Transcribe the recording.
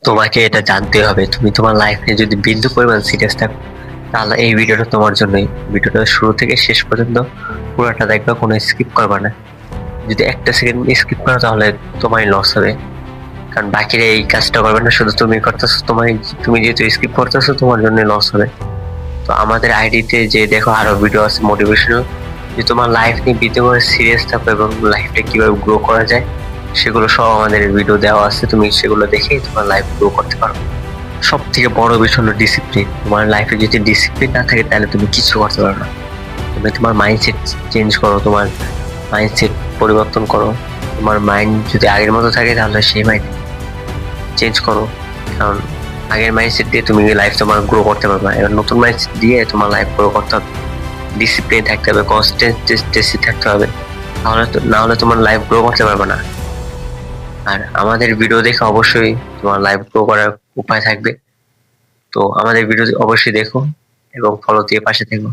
তোমাকে এটা জানতে হবে। তুমি তোমার লাইফে যদি বিন্দু পরিমাণ সিরিয়াস থাকো, তাহলে এই ভিডিওটা তোমার জন্যই। ভিডিওটা শুরু থেকে শেষ পর্যন্ত পুরোটা দেখবা, কোনো স্কিপ করবা না। যদি একটা সেকেন্ড স্কিপ করো তাহলে তোমারই লস হবে, কারণ বাকিরা এই কাজটা করবে না, শুধু তুমি করতেছো। তুমি যেহেতু স্কিপ করতেছো, তোমার জন্য লস হবে। তো আমাদের আইডিতে যে দেখো আরো ভিডিও আছে মোটিভেশনাল, যে তোমার লাইফ নিয়ে বিদ্যমান সিরিয়াস থাকো এবং লাইফটা কিভাবে গ্রো করা যায় সেগুলো সব আমাদের ভিডিও দেওয়া আছে। তুমি সেগুলো দেখে তোমার লাইফ গ্রো করতে পারো। সব থেকে বড় বিষয় হলো ডিসিপ্লিন। তোমার লাইফে যদি ডিসিপ্লিন না থাকে তাহলে তুমি কিছু করতে পারো না। তুমি তোমার মাইন্ডসেট চেঞ্জ করো, তোমার মাইন্ডসেট পরিবর্তন করো। তোমার মাইন্ড যদি আগের মতো থাকে তাহলে সেই মাইন্ড চেঞ্জ করো, কারণ আগের মাইন্ডসেট দিয়ে তুমি লাইফ তোমার গ্রো করতে পারবে না। এবার নতুন মাইন্ডসেট দিয়ে তোমার লাইফ গ্রো করতে হবে। ডিসিপ্লিন থাকতে হবে, কনসিস্টেন্সি থাকতে হবে, না হলে তোমার লাইফ গ্রো করতে পারবে না। আর আমাদের ভিডিও দেখে অবশ্যই তোমার লাইফ গ্রো করার উপায় থাকবে। তো আমাদের ভিডিও অবশ্যই দেখো এবং ফলো দিয়ে পাশে থেকো।